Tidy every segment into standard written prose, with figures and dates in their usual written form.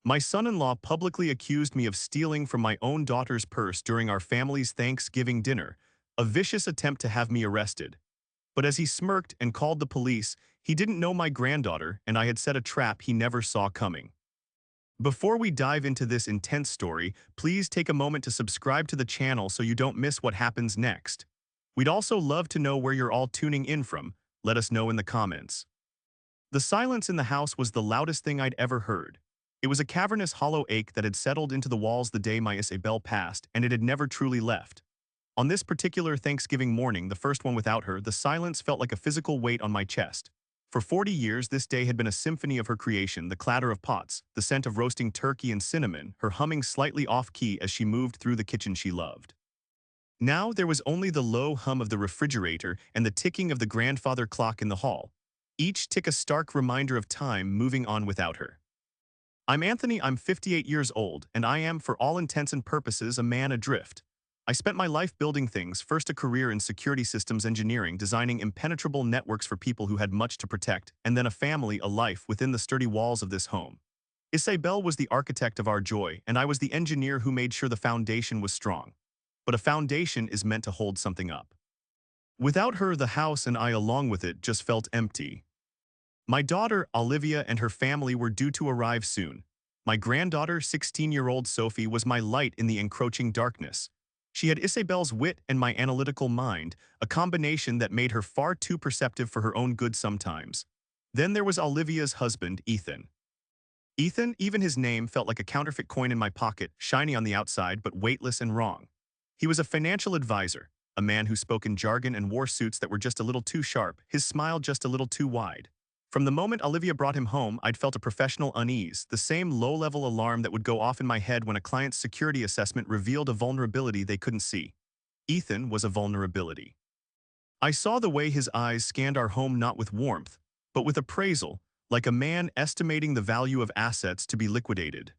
My son-in-law publicly accused me of stealing from my own daughter's purse during our family's Thanksgiving dinner, a vicious attempt to have me arrested. But as he smirked and called the police, he didn't know my granddaughter and I had set a trap he never saw coming. Before we dive into this intense story, please take a moment to subscribe to the channel so you don't miss what happens next. We'd also love to know where you're all tuning in from. Let us know in the comments. The silence in the house was the loudest thing I'd ever heard. It was a cavernous hollow ache that had settled into the walls the day my Isabel passed, and it had never truly left. On this particular Thanksgiving morning, the first one without her, the silence felt like a physical weight on my chest. For 40 years, this day had been a symphony of her creation, the clatter of pots, the scent of roasting turkey and cinnamon, her humming slightly off-key as she moved through the kitchen she loved. Now there was only the low hum of the refrigerator and the ticking of the grandfather clock in the hall, each tick a stark reminder of time moving on without her. I'm Anthony, I'm 58 years old, and I am, for all intents and purposes, a man adrift. I spent my life building things, first a career in security systems engineering, designing impenetrable networks for people who had much to protect, and then a family, a life within the sturdy walls of this home. Isabel was the architect of our joy, and I was the engineer who made sure the foundation was strong. But a foundation is meant to hold something up. Without her, the house and I along with it just felt empty. My daughter, Olivia, and her family were due to arrive soon. My granddaughter, 16-year-old Sophie, was my light in the encroaching darkness. She had Isabel's wit and my analytical mind, a combination that made her far too perceptive for her own good sometimes. Then there was Olivia's husband, Ethan. Ethan, even his name, felt like a counterfeit coin in my pocket, shiny on the outside but weightless and wrong. He was a financial advisor, a man who spoke in jargon and wore suits that were just a little too sharp, his smile just a little too wide. From the moment Olivia brought him home, I'd felt a professional unease, the same low-level alarm that would go off in my head when a client's security assessment revealed a vulnerability they couldn't see. Ethan was a vulnerability. I saw the way his eyes scanned our home not with warmth, but with appraisal, like a man estimating the value of assets to be liquidated.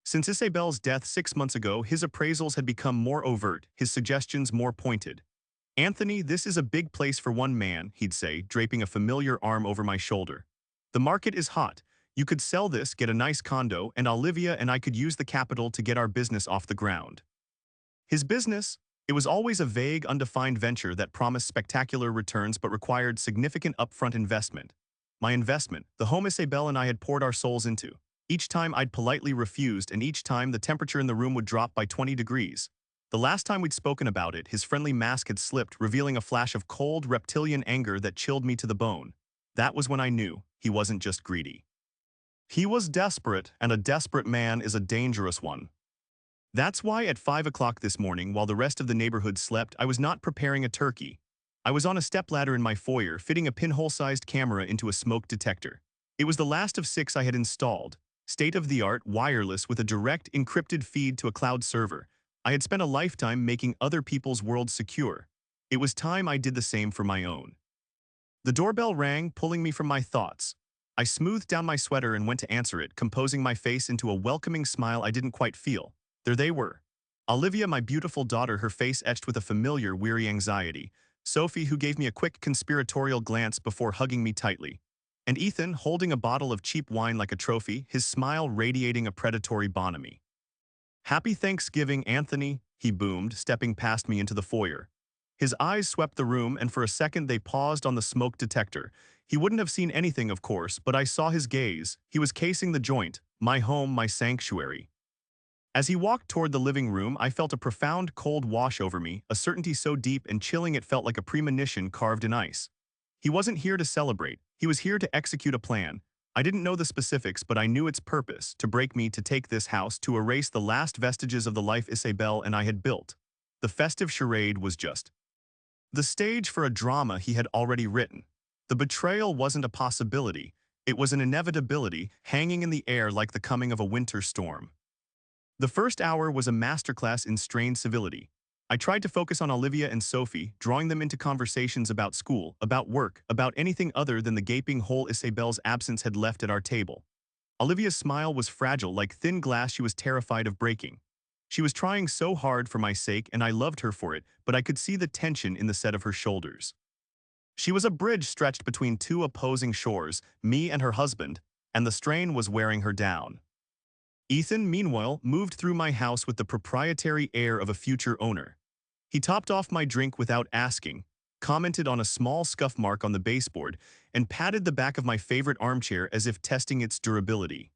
Since Isabel's death 6 months ago, his appraisals had become more overt, his suggestions more pointed. "Anthony, this is a big place for one man," he'd say, draping a familiar arm over my shoulder. "The market is hot. You could sell this, get a nice condo, and Olivia and I could use the capital to get our business off the ground." His business? It was always a vague, undefined venture that promised spectacular returns but required significant upfront investment. My investment, the home Isabel and I had poured our souls into. Each time I'd politely refused, and each time the temperature in the room would drop by 20 degrees. The last time we'd spoken about it, his friendly mask had slipped, revealing a flash of cold, reptilian anger that chilled me to the bone. That was when I knew he wasn't just greedy. He was desperate, and a desperate man is a dangerous one. That's why at 5 o'clock this morning, while the rest of the neighborhood slept, I was not preparing a turkey. I was on a stepladder in my foyer, fitting a pinhole-sized camera into a smoke detector. It was the last of 6 I had installed, state-of-the-art, wireless, with a direct, encrypted feed to a cloud server. I had spent a lifetime making other people's worlds secure. It was time I did the same for my own. The doorbell rang, pulling me from my thoughts. I smoothed down my sweater and went to answer it, composing my face into a welcoming smile I didn't quite feel. There they were. Olivia, my beautiful daughter, her face etched with a familiar, weary anxiety. Sophie, who gave me a quick conspiratorial glance before hugging me tightly. And Ethan, holding a bottle of cheap wine like a trophy, his smile radiating a predatory bonhomie. "Happy Thanksgiving, Anthony," he boomed, stepping past me into the foyer. His eyes swept the room, and for a second they paused on the smoke detector. He wouldn't have seen anything, of course, but I saw his gaze. He was casing the joint, my home, my sanctuary. As he walked toward the living room, I felt a profound cold wash over me, a certainty so deep and chilling it felt like a premonition carved in ice. He wasn't here to celebrate. He was here to execute a plan. I didn't know the specifics, but I knew its purpose, to break me, to take this house, to erase the last vestiges of the life Isabel and I had built. The festive charade was just the stage for a drama he had already written. The betrayal wasn't a possibility. It was an inevitability, hanging in the air like the coming of a winter storm. The first hour was a masterclass in strained civility. I tried to focus on Olivia and Sophie, drawing them into conversations about school, about work, about anything other than the gaping hole Isabel's absence had left at our table. Olivia's smile was fragile, like thin glass she was terrified of breaking. She was trying so hard for my sake, and I loved her for it, but I could see the tension in the set of her shoulders. She was a bridge stretched between two opposing shores, me and her husband, and the strain was wearing her down. Ethan, meanwhile, moved through my house with the proprietary air of a future owner. He topped off my drink without asking, commented on a small scuff mark on the baseboard, and patted the back of my favorite armchair as if testing its durability.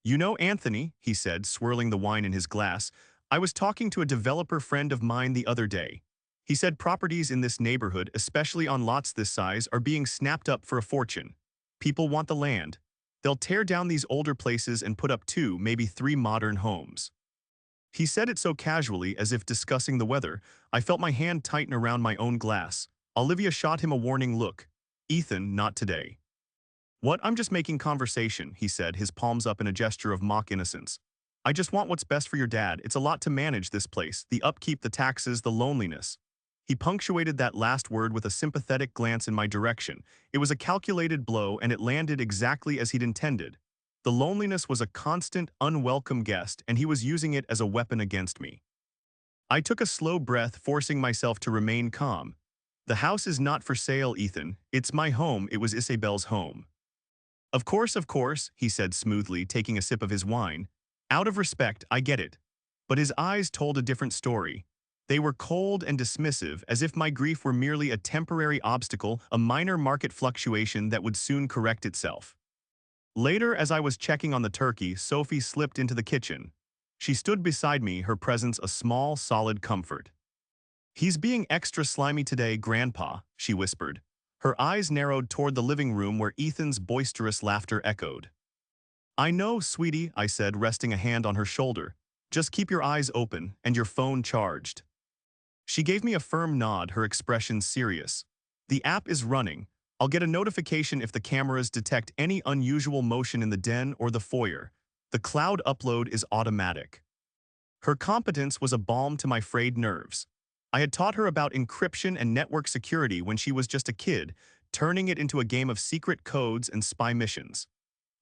"You know, Anthony," he said, swirling the wine in his glass, "I was talking to a developer friend of mine the other day. He said properties in this neighborhood, especially on lots this size, are being snapped up for a fortune. People want the land. They'll tear down these older places and put up 2, maybe 3 modern homes." He said it so casually, as if discussing the weather. I felt my hand tighten around my own glass. Olivia shot him a warning look. "Ethan, not today." "What? I'm just making conversation," he said, his palms up in a gesture of mock innocence. "I just want what's best for your dad. It's a lot to manage this place, the upkeep, the taxes, the loneliness." He punctuated that last word with a sympathetic glance in my direction. It was a calculated blow, and it landed exactly as he'd intended. The loneliness was a constant, unwelcome guest, and he was using it as a weapon against me. I took a slow breath, forcing myself to remain calm. "The house is not for sale, Ethan. It's my home. It was Isabel's home." Of course," he said smoothly, taking a sip of his wine. "Out of respect, I get it." But his eyes told a different story. They were cold and dismissive, as if my grief were merely a temporary obstacle, a minor market fluctuation that would soon correct itself. Later, as I was checking on the turkey, Sophie slipped into the kitchen. She stood beside me, her presence a small, solid comfort. "He's being extra slimy today, Grandpa," she whispered. Her eyes narrowed toward the living room where Ethan's boisterous laughter echoed. "I know, sweetie," I said, resting a hand on her shoulder. "Just keep your eyes open and your phone charged." She gave me a firm nod, her expression serious. "The app is running. I'll get a notification if the cameras detect any unusual motion in the den or the foyer. The cloud upload is automatic." Her competence was a balm to my frayed nerves. I had taught her about encryption and network security when she was just a kid, turning it into a game of secret codes and spy missions.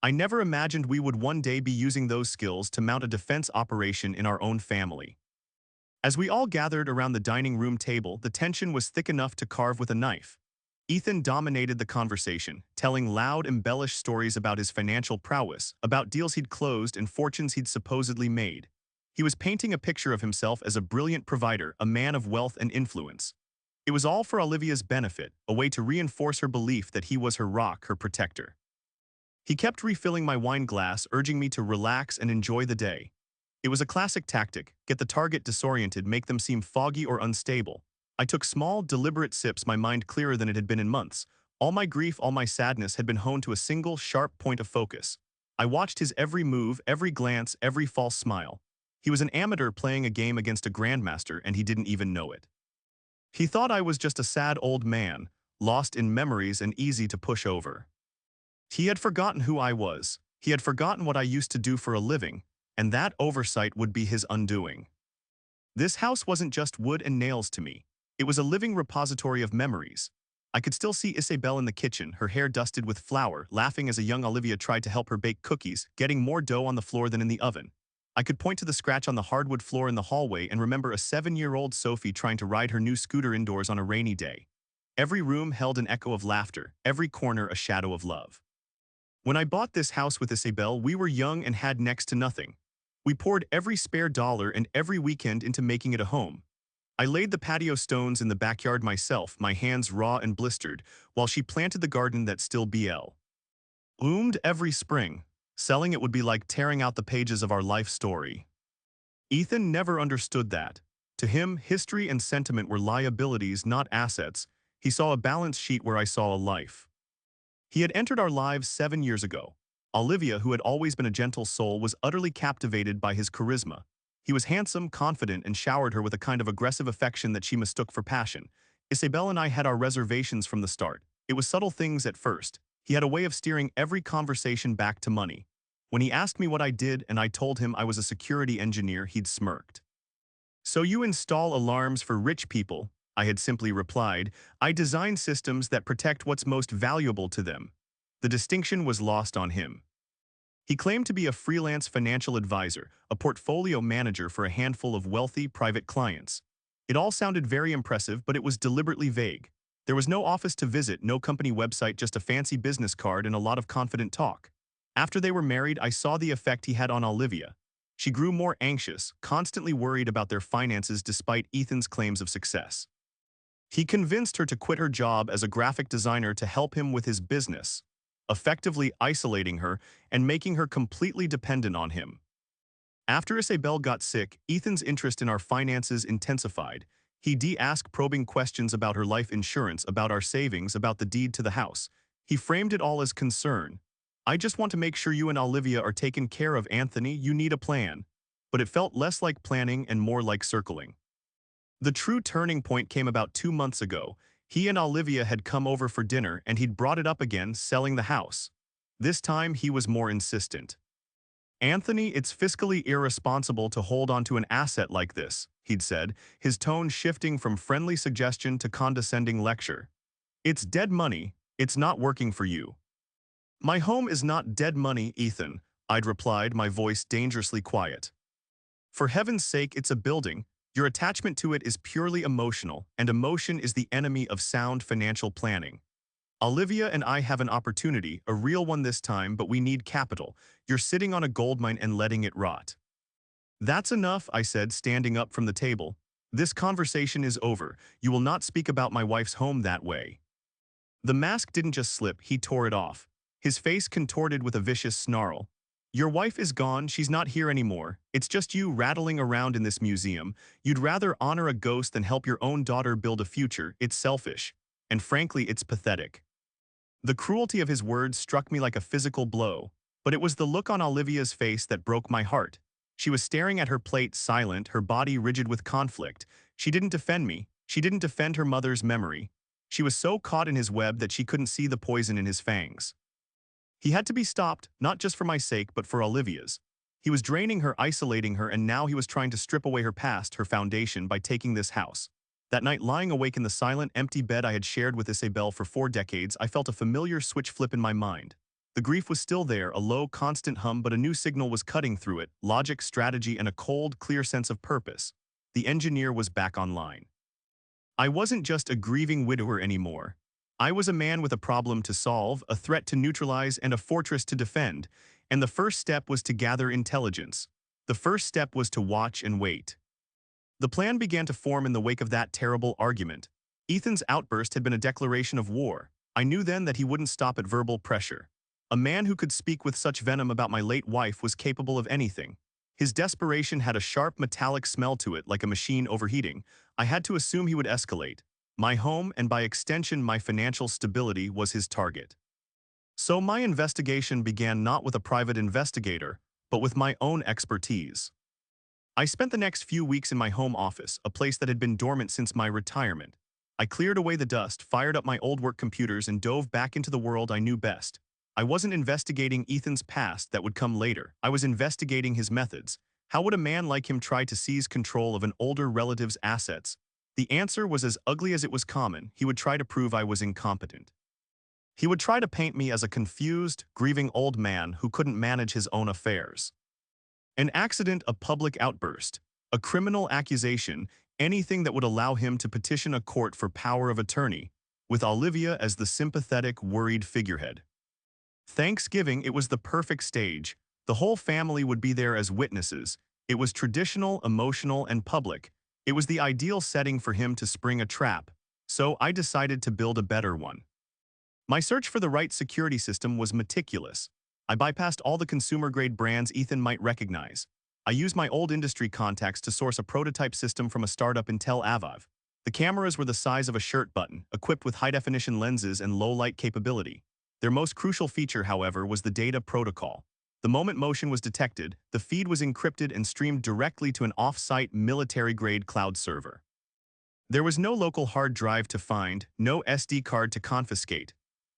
I never imagined we would one day be using those skills to mount a defense operation in our own family. As we all gathered around the dining room table, the tension was thick enough to carve with a knife. Ethan dominated the conversation, telling loud, embellished stories about his financial prowess, about deals he'd closed and fortunes he'd supposedly made. He was painting a picture of himself as a brilliant provider, a man of wealth and influence. It was all for Olivia's benefit, a way to reinforce her belief that he was her rock, her protector. He kept refilling my wine glass, urging me to relax and enjoy the day. It was a classic tactic: get the target disoriented, make them seem foggy or unstable. I took small, deliberate sips, my mind clearer than it had been in months. All my grief, all my sadness had been honed to a single, sharp point of focus. I watched his every move, every glance, every false smile. He was an amateur playing a game against a grandmaster, and he didn't even know it. He thought I was just a sad old man, lost in memories and easy to push over. He had forgotten who I was. He had forgotten what I used to do for a living, and that oversight would be his undoing. This house wasn't just wood and nails to me. It was a living repository of memories. I could still see Isabel in the kitchen, her hair dusted with flour, laughing as a young Olivia tried to help her bake cookies, getting more dough on the floor than in the oven. I could point to the scratch on the hardwood floor in the hallway and remember a 7-year-old Sophie trying to ride her new scooter indoors on a rainy day. Every room held an echo of laughter, every corner a shadow of love. When I bought this house with Isabel, we were young and had next to nothing. We poured every spare dollar and every weekend into making it a home. I laid the patio stones in the backyard myself, my hands raw and blistered, while she planted the garden that still bloomed every spring. Selling it would be like tearing out the pages of our life story. Ethan never understood that. To him, history and sentiment were liabilities, not assets. He saw a balance sheet where I saw a life. He had entered our lives 7 years ago. Olivia, who had always been a gentle soul, was utterly captivated by his charisma. He was handsome, confident, and showered her with a kind of aggressive affection that she mistook for passion. Isabel and I had our reservations from the start. It was subtle things at first. He had a way of steering every conversation back to money. When he asked me what I did and I told him I was a security engineer, he'd smirked. "So you install alarms for rich people?" I had simply replied. "I design systems that protect what's most valuable to them." The distinction was lost on him. He claimed to be a freelance financial advisor, a portfolio manager for a handful of wealthy private clients. It all sounded very impressive, but it was deliberately vague. There was no office to visit, no company website, just a fancy business card and a lot of confident talk. After they were married, I saw the effect he had on Olivia. She grew more anxious, constantly worried about their finances despite Ethan's claims of success. He convinced her to quit her job as a graphic designer to help him with his business, effectively isolating her and making her completely dependent on him. After Isabel got sick, Ethan's interest in our finances intensified. He asked probing questions about her life insurance, about our savings, about the deed to the house. He framed it all as concern. I just want to make sure you and Olivia are taken care of, Anthony. You need a plan. But it felt less like planning and more like circling. The true turning point came about 2 months ago. He and Olivia had come over for dinner and he'd brought it up again, selling the house. This time he was more insistent. Anthony, it's fiscally irresponsible to hold onto an asset like this, he'd said, his tone shifting from friendly suggestion to condescending lecture. It's dead money. It's not working for you. My home is not dead money, Ethan, I'd replied, my voice dangerously quiet. For heaven's sake, it's a building. Your attachment to it is purely emotional, and emotion is the enemy of sound financial planning. Olivia and I have an opportunity, a real one this time, but we need capital. You're sitting on a goldmine and letting it rot. That's enough, I said, standing up from the table. This conversation is over. You will not speak about my wife's home that way. The mask didn't just slip, he tore it off. His face contorted with a vicious snarl. Your wife is gone, she's not here anymore. It's just you rattling around in this museum. You'd rather honor a ghost than help your own daughter build a future. It's selfish. And frankly, it's pathetic. The cruelty of his words struck me like a physical blow, but it was the look on Olivia's face that broke my heart. She was staring at her plate, silent, her body rigid with conflict. She didn't defend me. She didn't defend her mother's memory. She was so caught in his web that she couldn't see the poison in his fangs. He had to be stopped, not just for my sake, but for Olivia's. He was draining her, isolating her, and now he was trying to strip away her past, her foundation, by taking this house. That night, lying awake in the silent, empty bed I had shared with Isabel for 4 decades, I felt a familiar switch flip in my mind. The grief was still there, a low, constant hum, but a new signal was cutting through it, logic, strategy, and a cold, clear sense of purpose. The engineer was back online. I wasn't just a grieving widower anymore. I was a man with a problem to solve, a threat to neutralize, and a fortress to defend, and the first step was to gather intelligence. The first step was to watch and wait. The plan began to form in the wake of that terrible argument. Ethan's outburst had been a declaration of war. I knew then that he wouldn't stop at verbal pressure. A man who could speak with such venom about my late wife was capable of anything. His desperation had a sharp metallic smell to it, like a machine overheating. I had to assume he would escalate. My home, and by extension my financial stability, was his target. So my investigation began not with a private investigator, but with my own expertise. I spent the next few weeks in my home office, a place that had been dormant since my retirement. I cleared away the dust, fired up my old work computers, and dove back into the world I knew best. I wasn't investigating Ethan's past, that would come later. I was investigating his methods. How would a man like him try to seize control of an older relative's assets? The answer was as ugly as it was common. He would try to prove I was incompetent. He would try to paint me as a confused, grieving old man who couldn't manage his own affairs. An accident, a public outburst, a criminal accusation, anything that would allow him to petition a court for power of attorney, with Olivia as the sympathetic, worried figurehead. Thanksgiving, it was the perfect stage. The whole family would be there as witnesses. It was traditional, emotional, and public. It was the ideal setting for him to spring a trap, so I decided to build a better one. My search for the right security system was meticulous. I bypassed all the consumer-grade brands Ethan might recognize. I used my old industry contacts to source a prototype system from a startup in Tel Aviv. The cameras were the size of a shirt button, equipped with high-definition lenses and low-light capability. Their most crucial feature, however, was the data protocol. The moment motion was detected, the feed was encrypted and streamed directly to an off-site military-grade cloud server. There was no local hard drive to find, no SD card to confiscate.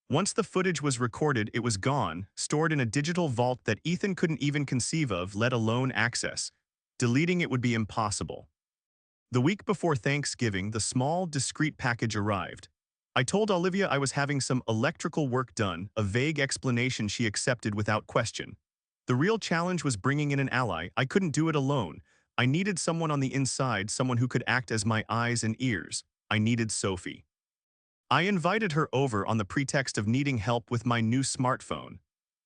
Once the footage was recorded, it was gone, stored in a digital vault that Ethan couldn't even conceive of, let alone access. Deleting it would be impossible. The week before Thanksgiving, the small, discreet package arrived. I told Olivia I was having some electrical work done, a vague explanation she accepted without question. The real challenge was bringing in an ally. I couldn't do it alone. I needed someone on the inside, someone who could act as my eyes and ears. I needed Sophie. I invited her over on the pretext of needing help with my new smartphone.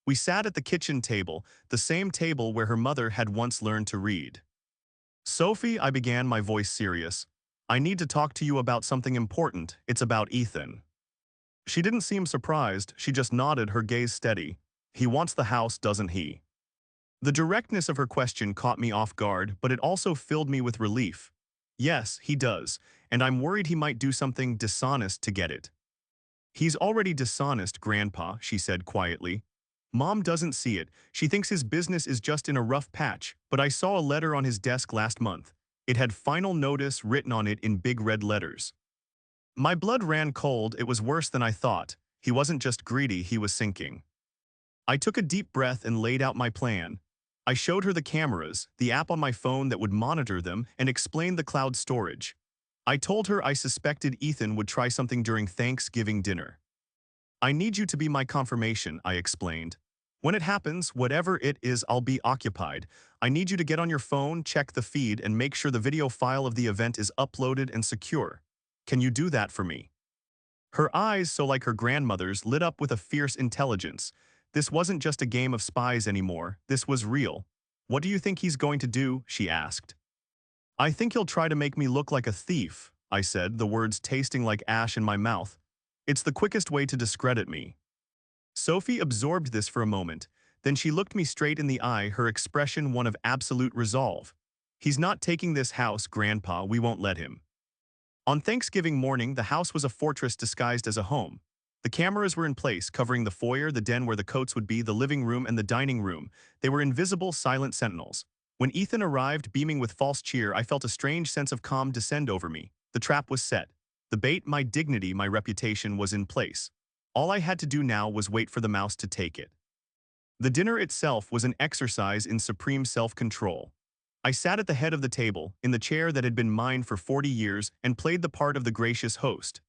We sat at the kitchen table, the same table where her mother had once learned to read. Sophie, I began, my voice serious. I need to talk to you about something important. It's about Ethan. She didn't seem surprised, she just nodded, her gaze steady. He wants the house, doesn't he? The directness of her question caught me off guard, but it also filled me with relief. Yes, he does, and I'm worried he might do something dishonest to get it. He's already dishonest, Grandpa, she said quietly. Mom doesn't see it. She thinks his business is just in a rough patch, but I saw a letter on his desk last month. It had final notice written on it in big red letters. My blood ran cold. It was worse than I thought. He wasn't just greedy, he was sinking. I took a deep breath and laid out my plan. I showed her the cameras, the app on my phone that would monitor them, and explained the cloud storage. I told her I suspected Ethan would try something during Thanksgiving dinner. I need you to be my confirmation, I explained. When it happens, whatever it is, I'll be occupied. I need you to get on your phone, check the feed, and make sure the video file of the event is uploaded and secure. Can you do that for me? Her eyes, so like her grandmother's, lit up with a fierce intelligence. This wasn't just a game of spies anymore, this was real. What do you think he's going to do? She asked. I think he'll try to make me look like a thief, I said, the words tasting like ash in my mouth. It's the quickest way to discredit me. Sophie absorbed this for a moment, then she looked me straight in the eye, her expression one of absolute resolve. He's not taking this house, Grandpa, we won't let him. On Thanksgiving morning, the house was a fortress disguised as a home. The cameras were in place, covering the foyer, the den where the coats would be, the living room, and the dining room. They were invisible, silent sentinels. When Ethan arrived, beaming with false cheer, I felt a strange sense of calm descend over me. The trap was set. The bait, my dignity, my reputation, was in place. All I had to do now was wait for the mouse to take it. The dinner itself was an exercise in supreme self-control. I sat at the head of the table, in the chair that had been mine for 40 years, and played the part of the gracious host.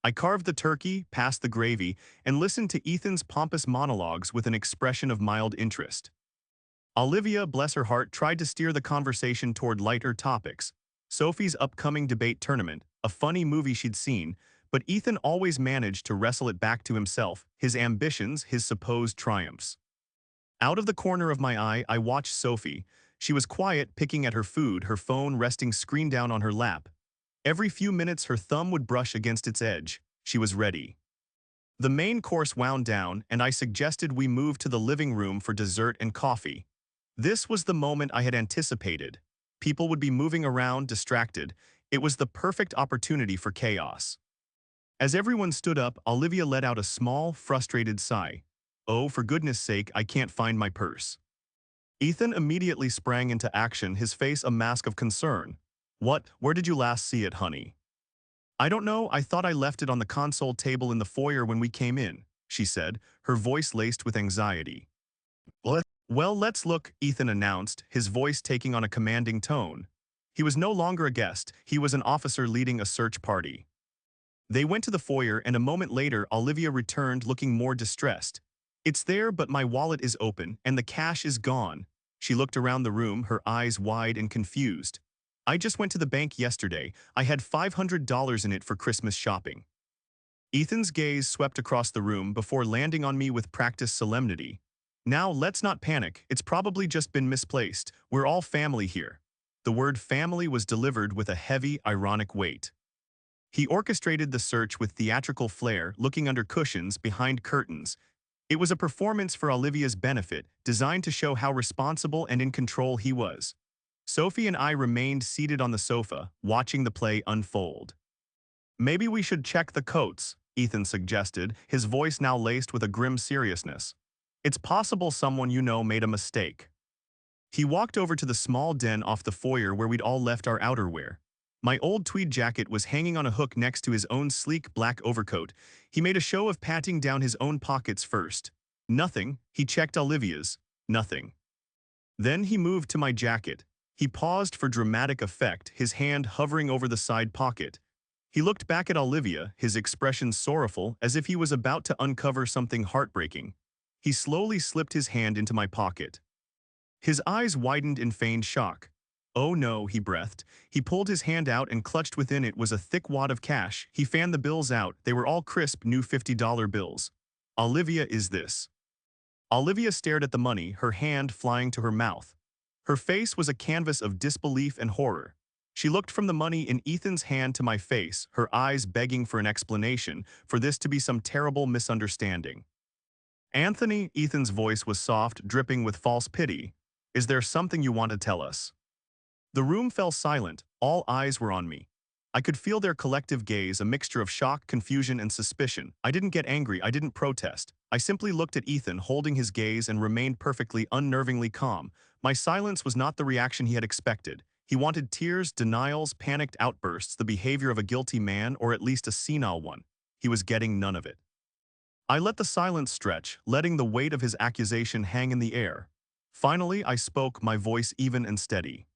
I carved the turkey, passed the gravy, and listened to Ethan's pompous monologues with an expression of mild interest. Olivia, bless her heart, tried to steer the conversation toward lighter topics. Sophie's upcoming debate tournament, a funny movie she'd seen, but Ethan always managed to wrestle it back to himself, his ambitions, his supposed triumphs. Out of the corner of my eye, I watched Sophie. She was quiet, picking at her food, her phone resting screen down on her lap. Every few minutes, her thumb would brush against its edge. She was ready. The main course wound down, and I suggested we move to the living room for dessert and coffee. This was the moment I had anticipated. People would be moving around, distracted. It was the perfect opportunity for chaos. As everyone stood up, Olivia let out a small, frustrated sigh. Oh, for goodness sake, I can't find my purse. Ethan immediately sprang into action, his face a mask of concern. What? Where did you last see it, honey? I don't know, I thought I left it on the console table in the foyer when we came in, she said, her voice laced with anxiety. Well, let's look, Ethan announced, his voice taking on a commanding tone. He was no longer a guest, he was an officer leading a search party. They went to the foyer, and a moment later, Olivia returned looking more distressed. It's there, but my wallet is open, and the cash is gone. She looked around the room, her eyes wide and confused. I just went to the bank yesterday. I had $500 in it for Christmas shopping. Ethan's gaze swept across the room before landing on me with practiced solemnity. Now, let's not panic. It's probably just been misplaced. We're all family here. The word family was delivered with a heavy, ironic weight. He orchestrated the search with theatrical flair, looking under cushions, behind curtains. It was a performance for Olivia's benefit, designed to show how responsible and in control he was. Sophie and I remained seated on the sofa, watching the play unfold. Maybe we should check the coats, Ethan suggested, his voice now laced with a grim seriousness. It's possible someone you know made a mistake. He walked over to the small den off the foyer where we'd all left our outerwear. My old tweed jacket was hanging on a hook next to his own sleek black overcoat. He made a show of patting down his own pockets first. Nothing, he checked Olivia's. Nothing. Then he moved to my jacket. He paused for dramatic effect, his hand hovering over the side pocket. He looked back at Olivia, his expression sorrowful, as if he was about to uncover something heartbreaking. He slowly slipped his hand into my pocket. His eyes widened in feigned shock. Oh no, he breathed. He pulled his hand out and clutched within it was a thick wad of cash. He fanned the bills out. They were all crisp, new $50 bills. Olivia, is this? Olivia stared at the money, her hand flying to her mouth. Her face was a canvas of disbelief and horror. She looked from the money in Ethan's hand to my face, her eyes begging for an explanation, for this to be some terrible misunderstanding. Anthony, Ethan's voice was soft, dripping with false pity. Is there something you want to tell us? The room fell silent, all eyes were on me. I could feel their collective gaze, a mixture of shock, confusion, and suspicion. I didn't get angry, I didn't protest. I simply looked at Ethan, holding his gaze, and remained perfectly, unnervingly calm. My silence was not the reaction he had expected. He wanted tears, denials, panicked outbursts, the behavior of a guilty man, or at least a senile one. He was getting none of it. I let the silence stretch, letting the weight of his accusation hang in the air. Finally, I spoke, my voice even and steady.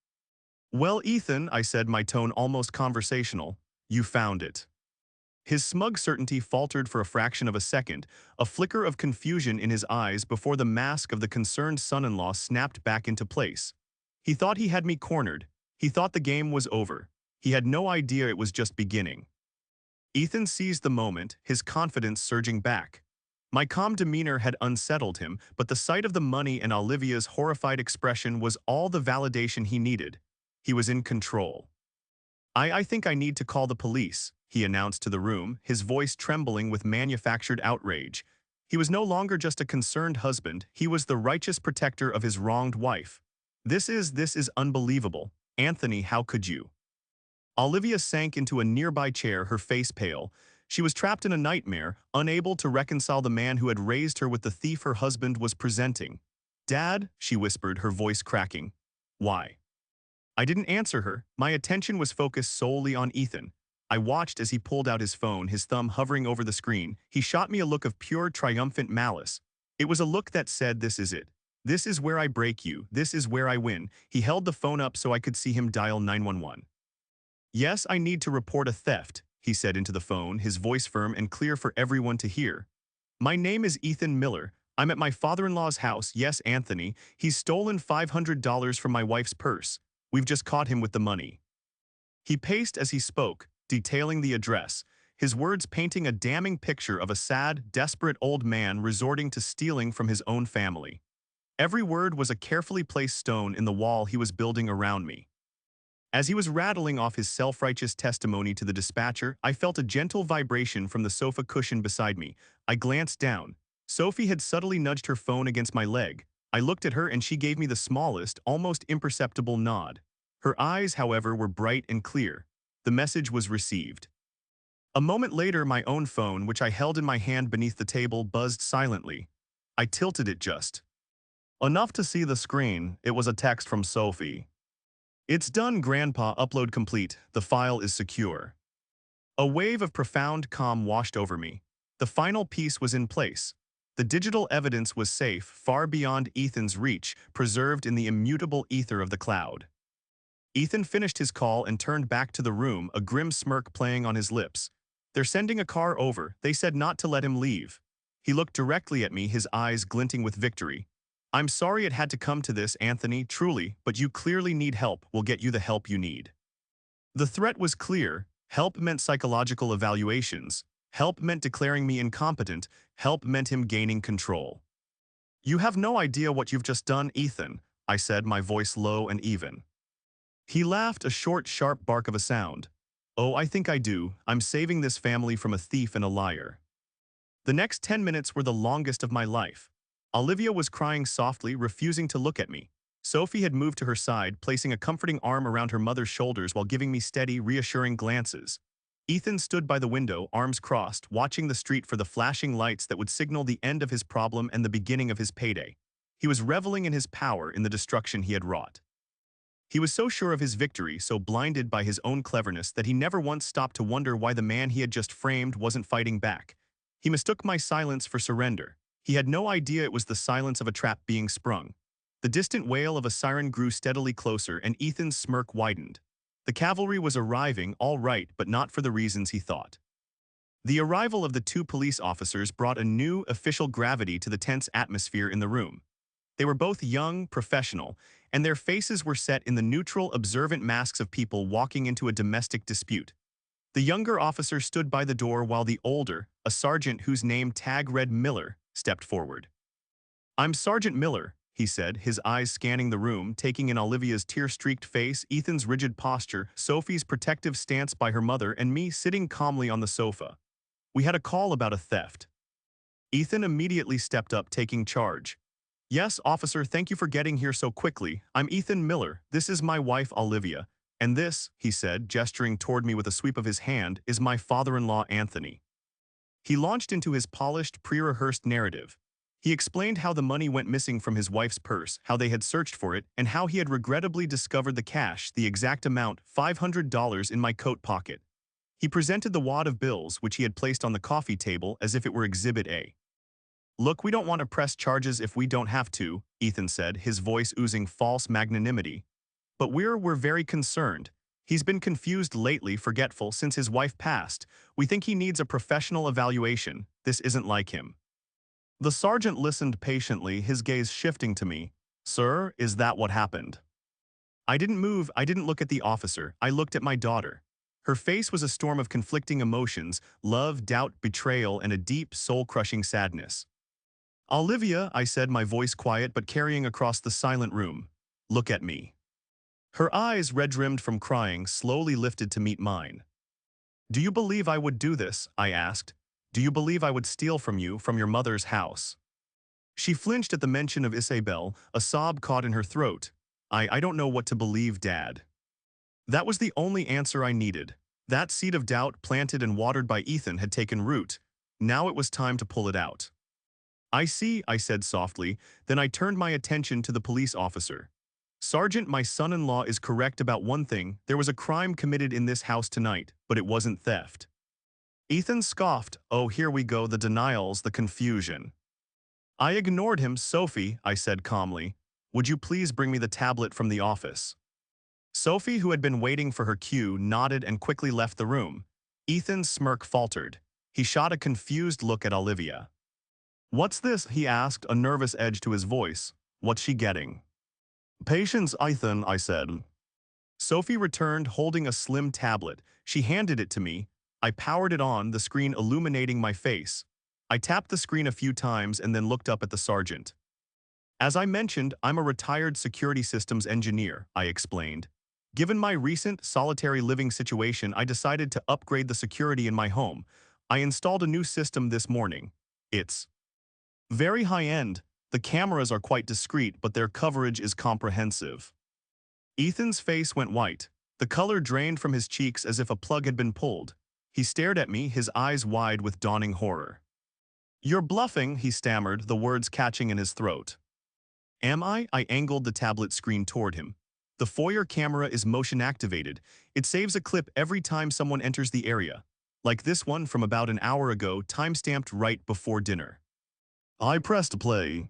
Well, Ethan, I said, my tone almost conversational, you found it. His smug certainty faltered for a fraction of a second, a flicker of confusion in his eyes before the mask of the concerned son-in-law snapped back into place. He thought he had me cornered. He thought the game was over. He had no idea it was just beginning. Ethan seized the moment, his confidence surging back. My calm demeanor had unsettled him, but the sight of the money and Olivia's horrified expression was all the validation he needed. He was in control. I think I need to call the police, he announced to the room, his voice trembling with manufactured outrage. He was no longer just a concerned husband, he was the righteous protector of his wronged wife. This is unbelievable. Anthony, how could you? Olivia sank into a nearby chair, her face pale. She was trapped in a nightmare, unable to reconcile the man who had raised her with the thief her husband was presenting. Dad, she whispered, her voice cracking. Why? I didn't answer her. My attention was focused solely on Ethan. I watched as he pulled out his phone, his thumb hovering over the screen. He shot me a look of pure, triumphant malice. It was a look that said, this is it. This is where I break you. This is where I win. He held the phone up so I could see him dial 911. Yes, I need to report a theft, he said into the phone, his voice firm and clear for everyone to hear. My name is Ethan Miller. I'm at my father-in-law's house. Yes, Anthony. He's stolen $500 from my wife's purse. We've just caught him with the money. He paced as he spoke, detailing the address, his words painting a damning picture of a sad, desperate old man resorting to stealing from his own family. Every word was a carefully placed stone in the wall he was building around me. As he was rattling off his self-righteous testimony to the dispatcher, I felt a gentle vibration from the sofa cushion beside me. I glanced down. Sophie had subtly nudged her phone against my leg. I looked at her and she gave me the smallest, almost imperceptible nod. Her eyes, however, were bright and clear. The message was received. A moment later, my own phone, which I held in my hand beneath the table, buzzed silently. I tilted it just enough to see the screen. It was a text from Sophie. It's done, Grandpa. Upload complete. The file is secure. A wave of profound calm washed over me. The final piece was in place. The digital evidence was safe, far beyond Ethan's reach, preserved in the immutable ether of the cloud. Ethan finished his call and turned back to the room, a grim smirk playing on his lips. They're sending a car over. They said not to let him leave. He looked directly at me, his eyes glinting with victory. I'm sorry it had to come to this, Anthony, truly, but you clearly need help. We'll get you the help you need. The threat was clear. Help meant psychological evaluations. Help meant declaring me incompetent. Help meant him gaining control. You have no idea what you've just done, Ethan, I said, my voice low and even. He laughed, a short, sharp bark of a sound. Oh, I think I do. I'm saving this family from a thief and a liar. The next 10 minutes were the longest of my life. Olivia was crying softly, refusing to look at me. Sophie had moved to her side, placing a comforting arm around her mother's shoulders while giving me steady, reassuring glances. Ethan stood by the window, arms crossed, watching the street for the flashing lights that would signal the end of his problem and the beginning of his payday. He was reveling in his power, in the destruction he had wrought. He was so sure of his victory, so blinded by his own cleverness, that he never once stopped to wonder why the man he had just framed wasn't fighting back. He mistook my silence for surrender. He had no idea it was the silence of a trap being sprung. The distant wail of a siren grew steadily closer, and Ethan's smirk widened. The cavalry was arriving, all right, but not for the reasons he thought. The arrival of the two police officers brought a new, official gravity to the tense atmosphere in the room. They were both young, professional, and their faces were set in the neutral, observant masks of people walking into a domestic dispute. The younger officer stood by the door while the older, a sergeant whose name tag read Miller, stepped forward. I'm Sergeant Miller, he said, his eyes scanning the room, taking in Olivia's tear-streaked face, Ethan's rigid posture, Sophie's protective stance by her mother, and me sitting calmly on the sofa. We had a call about a theft. Ethan immediately stepped up, taking charge. Yes, officer, thank you for getting here so quickly. I'm Ethan Miller. This is my wife, Olivia. And this, he said, gesturing toward me with a sweep of his hand, is my father-in-law, Anthony. He launched into his polished, pre-rehearsed narrative. He explained how the money went missing from his wife's purse, how they had searched for it, and how he had regrettably discovered the cash, the exact amount, $500, in my coat pocket. He presented the wad of bills, which he had placed on the coffee table, as if it were Exhibit A. Look, we don't want to press charges if we don't have to, Ethan said, his voice oozing false magnanimity. But we're very concerned. He's been confused lately, forgetful, since his wife passed. We think he needs a professional evaluation. This isn't like him. The sergeant listened patiently, his gaze shifting to me. Sir, is that what happened? I didn't move, I didn't look at the officer, I looked at my daughter. Her face was a storm of conflicting emotions, love, doubt, betrayal, and a deep, soul-crushing sadness. Olivia, I said, my voice quiet but carrying across the silent room. Look at me. Her eyes, red-rimmed from crying, slowly lifted to meet mine. Do you believe I would do this? I asked. Do you believe I would steal from you, from your mother's house? She flinched at the mention of Isabel, a sob caught in her throat. I don't know what to believe, Dad. That was the only answer I needed. That seed of doubt, planted and watered by Ethan, had taken root. Now it was time to pull it out. I see, I said softly, then I turned my attention to the police officer. Sergeant, my son-in-law is correct about one thing. There was a crime committed in this house tonight, but it wasn't theft. Ethan scoffed. Oh, here we go, the denials, the confusion. I ignored him. Sophie, I said calmly, would you please bring me the tablet from the office? Sophie, who had been waiting for her cue, nodded and quickly left the room. Ethan's smirk faltered. He shot a confused look at Olivia. What's this? He asked, a nervous edge to his voice. What's she getting? Patience, Ethan, I said. Sophie returned, holding a slim tablet. She handed it to me. I powered it on, the screen illuminating my face. I tapped the screen a few times and then looked up at the sergeant. As I mentioned, I'm a retired security systems engineer, I explained. Given my recent solitary living situation, I decided to upgrade the security in my home. I installed a new system this morning. It's very high-end. The cameras are quite discreet, but their coverage is comprehensive. Ethan's face went white. The color drained from his cheeks as if a plug had been pulled. He stared at me, his eyes wide with dawning horror. You're bluffing, he stammered, the words catching in his throat. Am I? I angled the tablet screen toward him. The foyer camera is motion activated. It saves a clip every time someone enters the area. Like this one from about an hour ago, time-stamped right before dinner. I pressed play.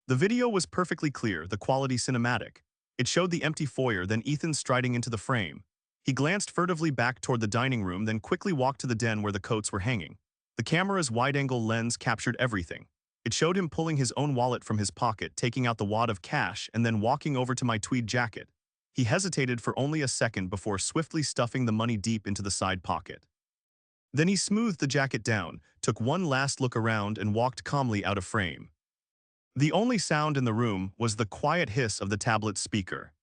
The video was perfectly clear, the quality cinematic. It showed the empty foyer, then Ethan striding into the frame. He glanced furtively back toward the dining room, then quickly walked to the den where the coats were hanging. The camera's wide-angle lens captured everything. It showed him pulling his own wallet from his pocket, taking out the wad of cash, and then walking over to my tweed jacket. He hesitated for only a second before swiftly stuffing the money deep into the side pocket. Then he smoothed the jacket down, took one last look around, and walked calmly out of frame. The only sound in the room was the quiet hiss of the tablet's speaker.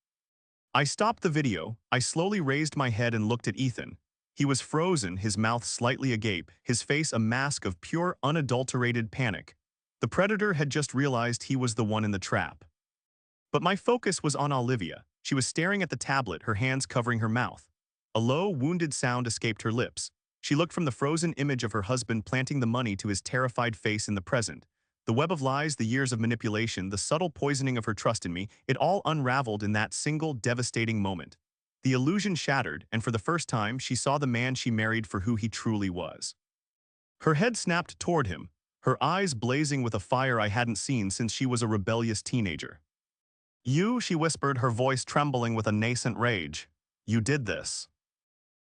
I stopped the video. I slowly raised my head and looked at Ethan. He was frozen, his mouth slightly agape, his face a mask of pure, unadulterated panic. The predator had just realized he was the one in the trap. But my focus was on Olivia. She was staring at the tablet, her hands covering her mouth. A low, wounded sound escaped her lips. She looked from the frozen image of her husband planting the money to his terrified face in the present. The web of lies, the years of manipulation, the subtle poisoning of her trust in me, it all unraveled in that single, devastating moment. The illusion shattered, and for the first time, she saw the man she married for who he truly was. Her head snapped toward him, her eyes blazing with a fire I hadn't seen since she was a rebellious teenager. You, she whispered, her voice trembling with a nascent rage. You did this.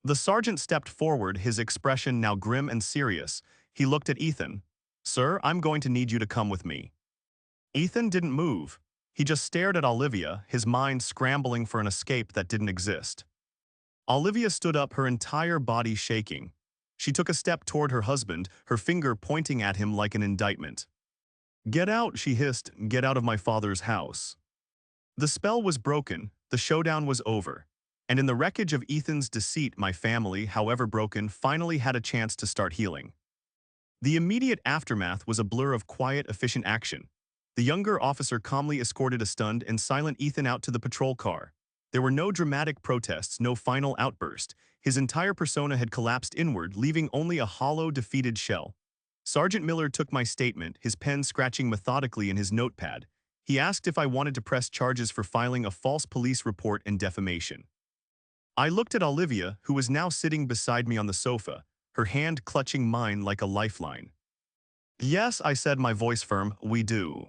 The sergeant stepped forward, his expression now grim and serious. He looked at Ethan. Sir, I'm going to need you to come with me. Ethan didn't move. He just stared at Olivia, his mind scrambling for an escape that didn't exist. Olivia stood up, her entire body shaking. She took a step toward her husband, her finger pointing at him like an indictment. Get out, she hissed. Get out of my father's house. The spell was broken, the showdown was over. And in the wreckage of Ethan's deceit, my family, however broken, finally had a chance to start healing. The immediate aftermath was a blur of quiet, efficient action. The younger officer calmly escorted a stunned and silent Ethan out to the patrol car. There were no dramatic protests, no final outburst. His entire persona had collapsed inward, leaving only a hollow, defeated shell. Sergeant Miller took my statement, his pen scratching methodically in his notepad. He asked if I wanted to press charges for filing a false police report and defamation. I looked at Olivia, who was now sitting beside me on the sofa, her hand clutching mine like a lifeline. Yes, I said, my voice firm, we do.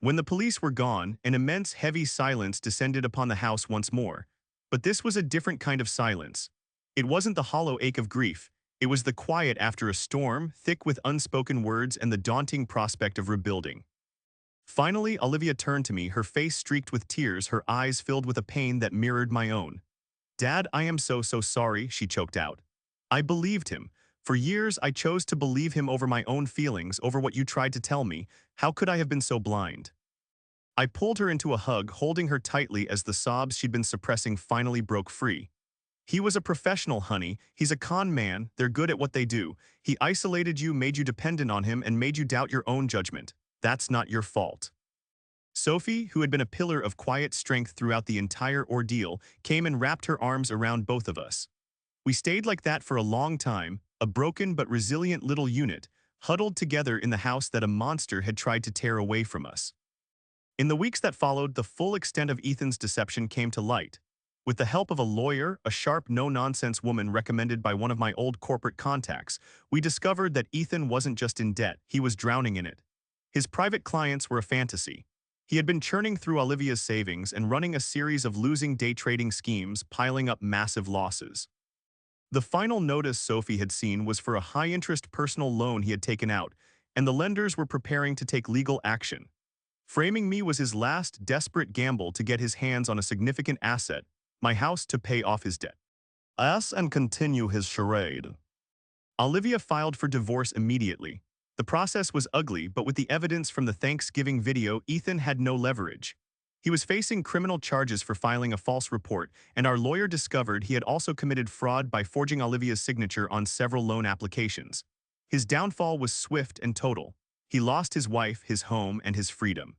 When the police were gone, an immense heavy silence descended upon the house once more. But this was a different kind of silence. It wasn't the hollow ache of grief. It was the quiet after a storm, thick with unspoken words and the daunting prospect of rebuilding. Finally, Olivia turned to me, her face streaked with tears, her eyes filled with a pain that mirrored my own. Dad, I am so sorry, she choked out. I believed him. For years, I chose to believe him over my own feelings, over what you tried to tell me. How could I have been so blind? I pulled her into a hug, holding her tightly as the sobs she'd been suppressing finally broke free. He was a professional, honey. He's a con man. They're good at what they do. He isolated you, made you dependent on him, and made you doubt your own judgment. That's not your fault. Sophie, who had been a pillar of quiet strength throughout the entire ordeal, came and wrapped her arms around both of us. We stayed like that for a long time, a broken but resilient little unit, huddled together in the house that a monster had tried to tear away from us. In the weeks that followed, the full extent of Ethan's deception came to light. With the help of a lawyer, a sharp, no-nonsense woman recommended by one of my old corporate contacts, we discovered that Ethan wasn't just in debt, he was drowning in it. His private clients were a fantasy. He had been churning through Olivia's savings and running a series of losing day trading schemes, piling up massive losses. The final notice Sophie had seen was for a high-interest personal loan he had taken out, and the lenders were preparing to take legal action. Framing me was his last, desperate gamble to get his hands on a significant asset, my house, to pay off his debt. And continue his charade. Olivia filed for divorce immediately. The process was ugly, but with the evidence from the Thanksgiving video, Ethan had no leverage. He was facing criminal charges for filing a false report, and our lawyer discovered he had also committed fraud by forging Olivia's signature on several loan applications. His downfall was swift and total. He lost his wife, his home, and his freedom.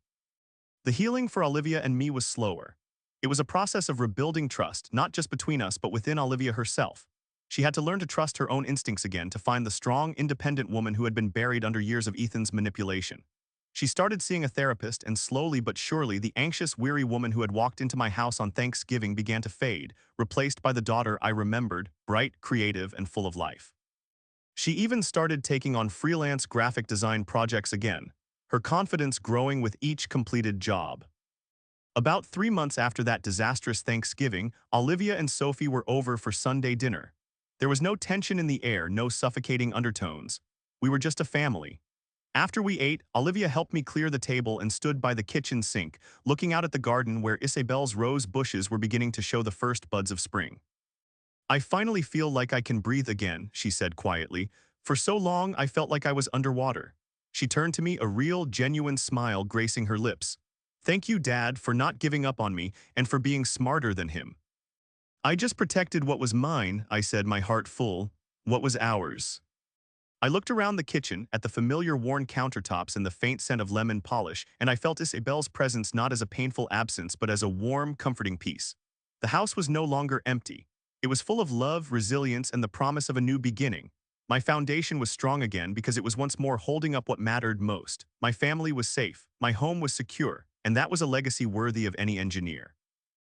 The healing for Olivia and me was slower. It was a process of rebuilding trust, not just between us, but within Olivia herself. She had to learn to trust her own instincts again, to find the strong, independent woman who had been buried under years of Ethan's manipulation. She started seeing a therapist, and slowly but surely, the anxious, weary woman who had walked into my house on Thanksgiving began to fade, replaced by the daughter I remembered, bright, creative, and full of life. She even started taking on freelance graphic design projects again, her confidence growing with each completed job. About 3 months after that disastrous Thanksgiving, Olivia and Sophie were over for Sunday dinner. There was no tension in the air, no suffocating undertones. We were just a family. After we ate, Olivia helped me clear the table and stood by the kitchen sink, looking out at the garden where Isabel's rose bushes were beginning to show the first buds of spring. I finally feel like I can breathe again, she said quietly. For so long, I felt like I was underwater. She turned to me, a real, genuine smile gracing her lips. Thank you, Dad, for not giving up on me and for being smarter than him. I just protected what was mine, I said, my heart full. What was ours? I looked around the kitchen at the familiar worn countertops and the faint scent of lemon polish, and I felt Isabel's presence not as a painful absence but as a warm, comforting peace. The house was no longer empty. It was full of love, resilience, and the promise of a new beginning. My foundation was strong again because it was once more holding up what mattered most. My family was safe, my home was secure, and that was a legacy worthy of any engineer.